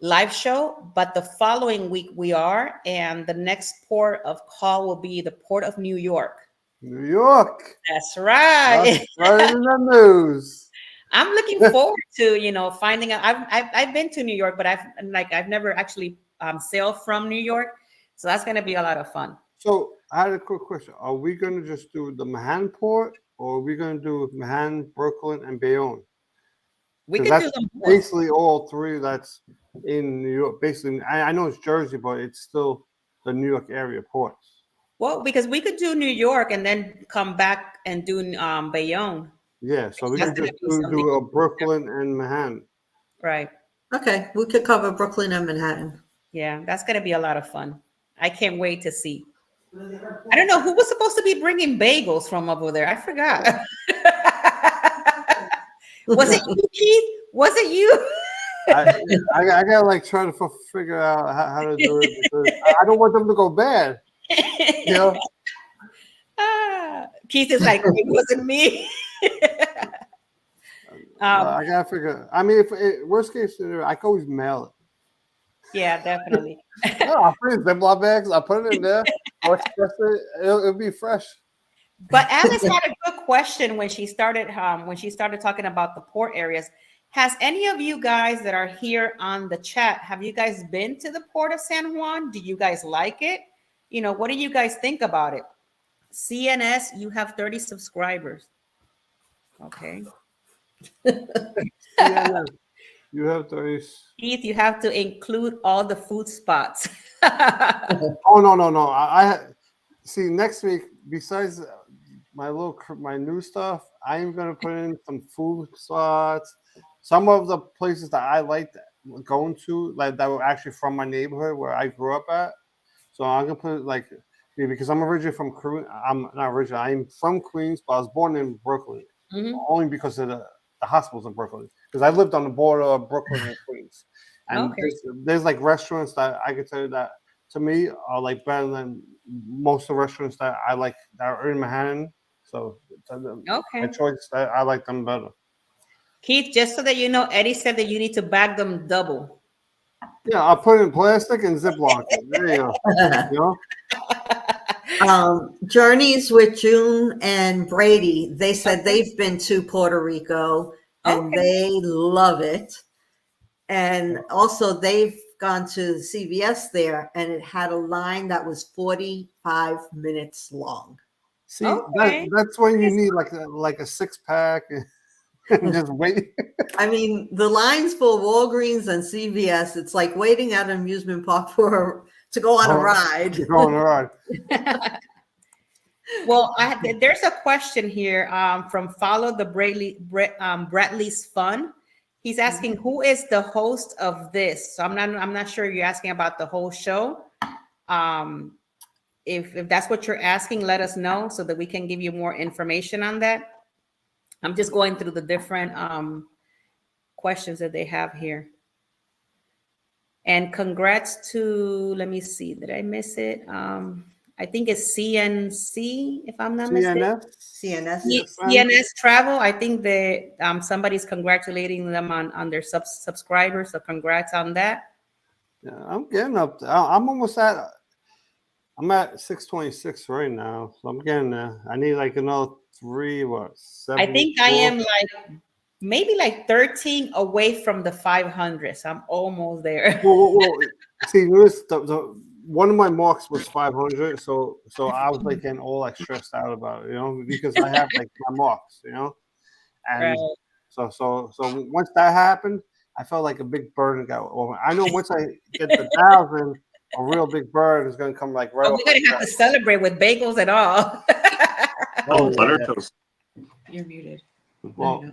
live show, but the following week we are, and the next port of call will be the Port of New York. New York. That's right. That's right in the news. I'm looking forward to, you know, finding out. I've been to New York, but I've never actually sailed from New York, so that's going to be a lot of fun. So I had a quick question. Are we going to just do the Manhattan port, or are we going to do Manhattan, Brooklyn, and Bayonne? We Because could do that's them both. basically all three that's in New York. Basically, I know it's Jersey, but it's still the New York area ports. Well, because we could do New York and then come back and do Bayonne. Yeah, so we That's can gonna just be something. do a Brooklyn and Manhattan. Right. Okay, we could cover Brooklyn and Manhattan. Yeah, that's going to be a lot of fun. I can't wait to see. I don't know who was supposed to be bringing bagels from over there. I forgot. Was it you, Keith? Was it you? I gotta like try to figure out how to do it because I don't want them to go bad. You know? Keith is like, it wasn't me. I gotta figure. I mean, if worst case scenario, I can always mail it. Yeah, definitely. No, I'll put it in Ziploc bags. I'll put it in there. I'll express it. It'll be fresh. But Alice had a good question when she started talking about the port areas. Has any of you guys that are here on the chat, have you guys been to the port of San Juan? Do you guys like it? You know, what do you guys think about it? CNS, you have 30 subscribers. Okay. CNN, you have those. Keith, you have to include all the food spots. Oh no! I see next week. Besides my new stuff, I'm gonna put in some food spots. Some of the places that I liked going to, like that were actually from my neighborhood where I grew up at. So I'm gonna put like because I'm originally from Queens. I'm not originally. I'm from Queens, but I was born in Brooklyn. Mhm. Only because of the hospitals in Brooklyn. Because I lived on the border of Brooklyn and Queens. And Okay. there's like restaurants that I can tell you that to me are like better than most of the restaurants that I like that are in Manhattan. So my Okay. choice, I like them better. Keith, just so that you know, Eddie said that you need to bag them double. Yeah, I'll put it in plastic and Ziploc. There you go. You know? Journeys with June and Brady, they said they've been to Puerto Rico and Okay. they love it. And also they've gone to CVS there and it had a line that was 45 minutes long. See, Okay. that's when you need like a 6-pack. Just wait. I mean, the lines for Walgreens and CVS, it's like waiting at an amusement park to go on a ride. You're going around. Well, there's a question here from Follow the Bradley's Fun. He's asking, who is the host of this? So I'm not sure you're asking about the whole show. If that's what you're asking, let us know so that we can give you more information on that. I'm just going through the different questions that they have here. And congrats to, let me see, did I miss it? I think it's CNC, if I'm not mistaken. CNS Travel. I think that somebody's congratulating them on their subscribers. So congrats on that. Yeah, I'm getting up there. I'm almost at. I'm at 626 right now, so I'm getting there. I need like another 7. I think I am like maybe like 13 away from the 500. So I'm almost there. Well, see, one of my marks was 500, so I was like getting all like stressed out about it, because I have like my marks, and Right. so once that happened, I felt like a big burden got over. I know once I get the 1,000, a real big bird is gonna come like right. Oh, we're gonna have to celebrate with bagels and all. Butter toast. You're muted. Well,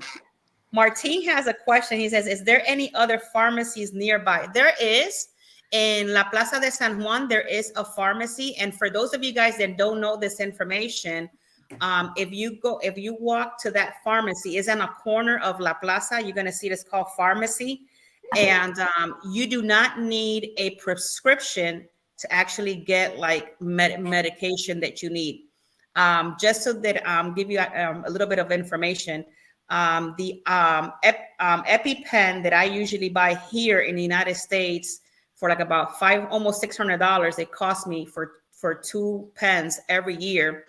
Martin has a question. He says, is there any other pharmacies nearby? There is. In La Plaza de San Juan, there is a pharmacy. And for those of you guys that don't know this information, if you walk to that pharmacy, it's on a corner of La Plaza. You're going to see this called pharmacy. And you do not need a prescription to actually get like medication that you need. Just so that give you a little bit of information. The EpiPen that I usually buy here in the United States for like about almost $600, it costs me for 2 pens every year.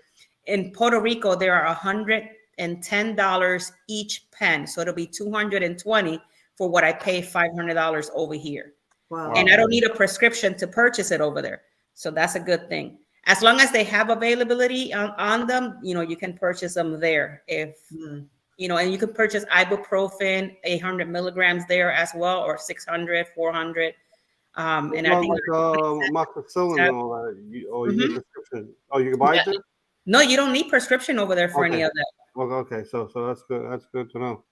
In Puerto Rico, there are $110 each pen, so it'll be $220 for what I pay $500 over here. Wow. And I don't need a prescription to purchase it over there, so that's a good thing. As long as they have availability on them, you can purchase them there. And you can purchase ibuprofen, 800 milligrams there as well, or 600, 400. And I think amoxicillin and all that. You need prescription. Oh, you can buy it there? No, you don't need prescription over there for any of that. Well, okay, so that's good. That's good to know.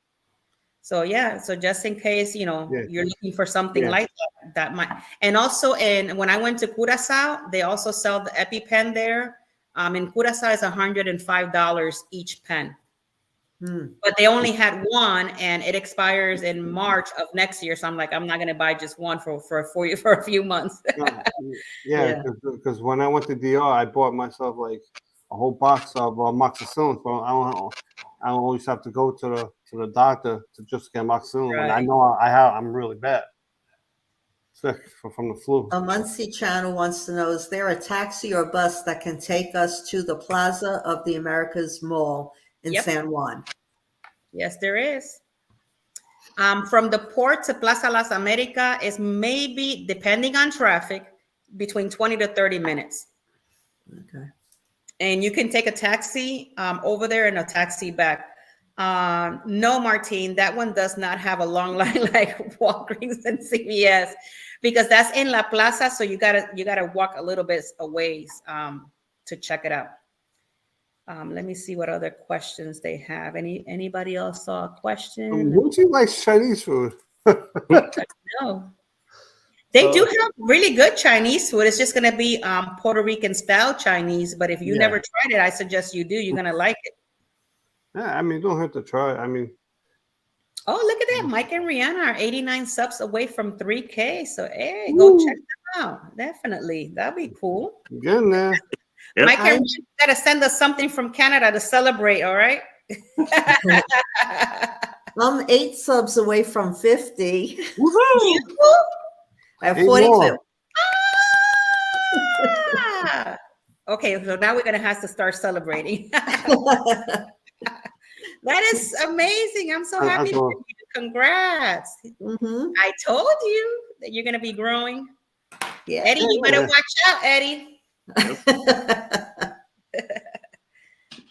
So yeah, so just in case you're looking for something like that might. And also, when I went to Curaçao, they also sell the EpiPen there. In Curaçao, it's $105 each pen. But they only had one, and it expires in March of next year. So I'm like, I'm not going to buy just one for a few months. Because when I went to DR, I bought myself like a whole box of amoxicillin. So I don't always have to go to the doctor to just get amoxicillin. Right. When I know I'm really bad, sick from the flu. A Muncie channel wants to know: is there a taxi or bus that can take us to the Plaza of the Americas Mall in San Juan? Yes, there is. From the port to Plaza Las Americas is maybe, depending on traffic, between 20 to 30 minutes. Okay. And you can take a taxi over there and a taxi back. No, Martin, that one does not have a long line like Walgreens and CVS, because that's in La Plaza. So you gotta walk a little bit a ways to check it out. Let me see what other questions they have. Anybody else saw a question? Who do you like Chinese food? No. They do have really good Chinese food. It's just going to be Puerto Rican style Chinese. But if you never tried it, I suggest you do. You're going to like it. Yeah, I mean, don't have to try it. I mean. Oh, look at that. Mike and Rihanna are 89 subs away from 3K. So, hey, go check them out. Definitely. That'd be cool. Getting there. Yep. Mike and Rihanna, you got to send us something from Canada to celebrate, all right? I'm 8 subs away from 50. Woohoo! I have 42. Okay, so now we're going to have to start celebrating. That is amazing. I'm so happy for you. Congrats. I told you that you're going to be growing. Yeah. Eddie, you better watch out, Eddie.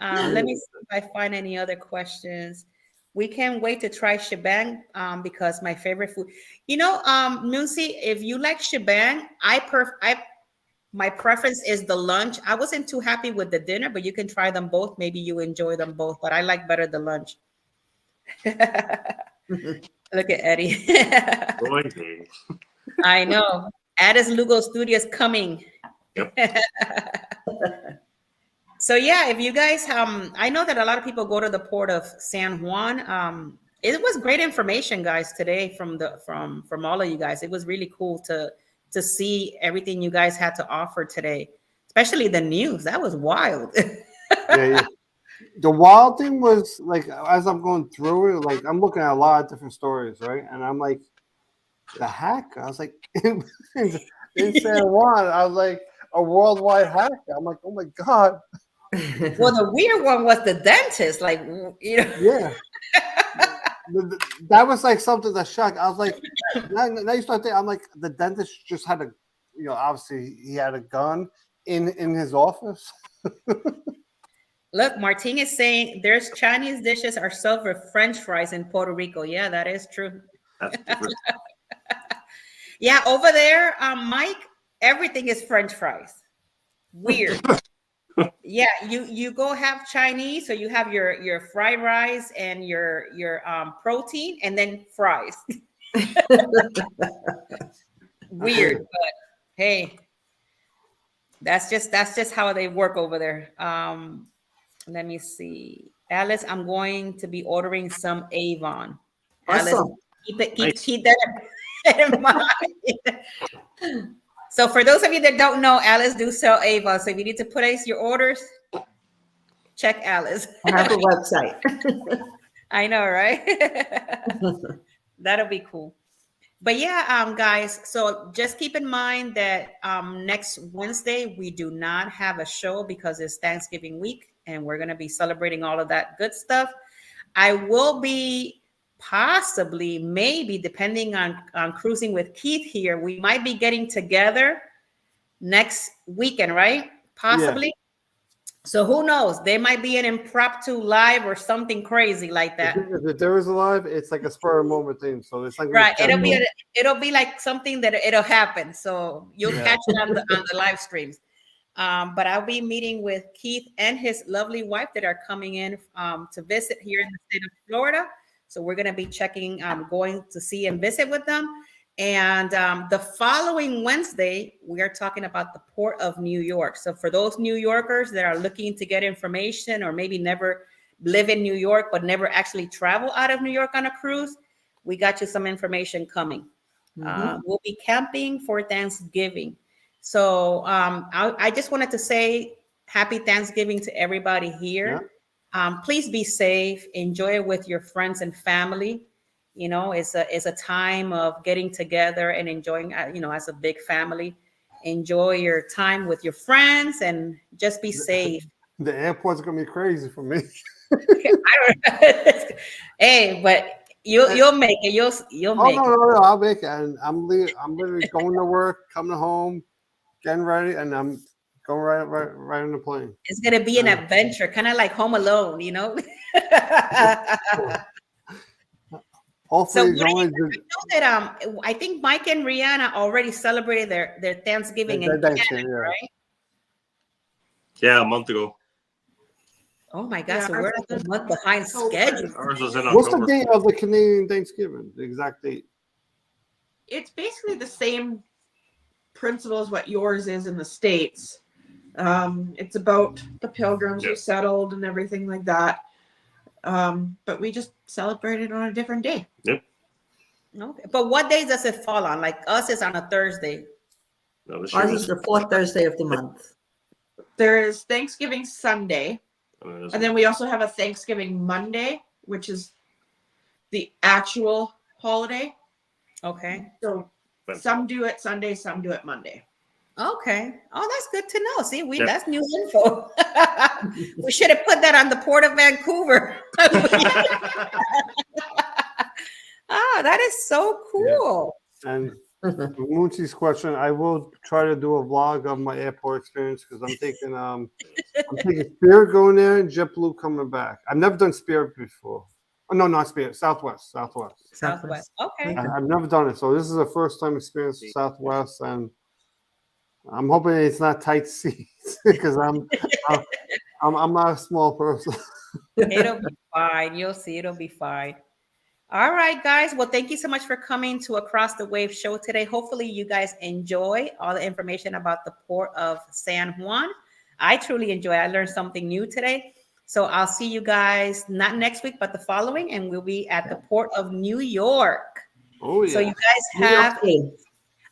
Let me see if I find any other questions. We can't wait to try shebang because my favorite food. Nuncy, if you like shebang, my preference is the lunch. I wasn't too happy with the dinner, but you can try them both. Maybe you enjoy them both, but I like better the lunch. Look at Eddie. I know. Addis Lugo Studios coming. Yep. So yeah, if you guys, I know that a lot of people go to the port of San Juan. It was great information, guys, today from all of you guys. It was really cool to see everything you guys had to offer today, especially the news. That was wild. Yeah. The wild thing was like as I'm going through it, like I'm looking at a lot of different stories, right? And I'm like, the hack. I was like, in San Juan, I was like a worldwide hack. I'm like, oh my god. Well, the weird one was the dentist, like Yeah. That was like something that shocked. I was like, now you start thinking, I'm like, the dentist just had obviously he had a gun in his office. Look, Martin is saying there's Chinese dishes are served with French fries in Puerto Rico. Yeah, that is true. Yeah, over there, Mike, everything is French fries. Weird. Yeah, you go have Chinese, so you have your fried rice and your protein, and then fries. Weird, but hey, that's just how they work over there. Let me see, Alice. I'm going to be ordering some Avon. Alice, Awesome. keep that in mind. So for those of you that don't know, Alice do sell Avon. So if you need to place your orders, check Alice. I have a website. I know, right? That'll be cool. But yeah, guys, so just keep in mind that next Wednesday, we do not have a show because it's Thanksgiving week and we're going to be celebrating all of that good stuff. I will be possibly, maybe, depending on cruising with Keith here, we might be getting together next weekend, right? Possibly. Yeah. So who knows? There might be an impromptu live or something crazy like that. If there is a live, it's like a spur of moment thing. So it's like right. It'll be like something that it'll happen. So you'll catch it on the live streams. But I'll be meeting with Keith and his lovely wife that are coming in to visit here in the state of Florida. So we're going to be checking, going to see and visit with them. And the following Wednesday, we are talking about the Port of New York. So for those New Yorkers that are looking to get information or maybe never live in New York, but never actually travel out of New York on a cruise, we got you some information coming. Mm-hmm. We'll be camping for Thanksgiving. So I just wanted to say happy Thanksgiving to everybody here. Yeah. Please be safe. Enjoy it with your friends and family. You know, it's a time of getting together and enjoying, as a big family. Enjoy your time with your friends and just be safe. The airport's going to be crazy for me. Hey, but you'll make it. You'll make it. No, I'll make it. And I'm literally going to work, coming home, getting ready, and I'm going right on the plane. It's going to be an adventure, kind of like Home Alone, you know? Hopefully, so I know that I think Mike and Rihanna already celebrated their Thanksgiving in Canada, right? Yeah, a month ago. Oh my God! So we're like a month behind schedule. What's the date of the Canadian Thanksgiving? The exact date? It's basically the same principle as what yours is in the States. It's about the pilgrims who settled and everything like that. But we just celebrated on a different day. Yep. Okay. But what days does it fall on? Like us is on a Thursday. No, ours is the fourth Thursday of the month. There is Thanksgiving Sunday. And then we also have a Thanksgiving Monday, which is the actual holiday. Okay. So some do it Sunday, some do it Monday. Okay. Oh, that's good to know. See, that's new info. We should have put that on the Port of Vancouver. That is so cool. Yeah. And Moonsy's question, I will try to do a vlog of my airport experience because I'm thinking Spirit going there and JetBlue coming back. I've never done Spirit before. Oh, no, not Spirit. Southwest. Southwest. Okay. I've never done it, so this is a first time experience with Southwest, and I'm hoping it's not tight seats because I'm not a small person. It'll be fine. You'll see. It'll be fine. All right, guys. Well, thank you so much for coming to Across the Wave show today. Hopefully, you guys enjoy all the information about the Port of San Juan. I truly enjoy it. I learned something new today. So I'll see you guys not next week, but the following, and we'll be at the Port of New York. Oh yeah. So you guys have,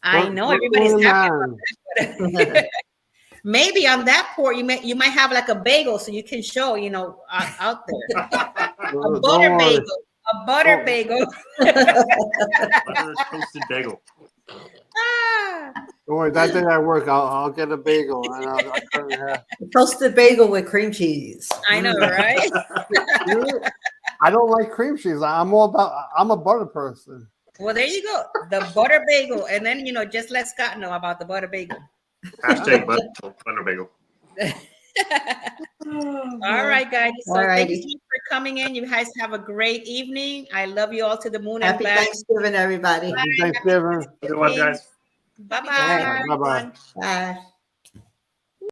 I know everybody's happy. Maybe on that port, you might have like a bagel, so you can show, out there. A butter bagel. A butter bagel. Butter toasted bagel. Don't worry, that day I work, I'll get a bagel and I'll cut it in half. Toasted bagel with cream cheese. I know, right? I don't like cream cheese. I'm a butter person. Well, there you go. The butter bagel. And then, just let Scott know about the butter bagel. Hashtag butter bagel. All right, guys. So thank you so much for coming in. You guys have a great evening. I love you all to the moon and Happy back. Thanksgiving, everybody. Happy Thanksgiving. Good one, guys. Bye-bye. Bye-bye. Bye.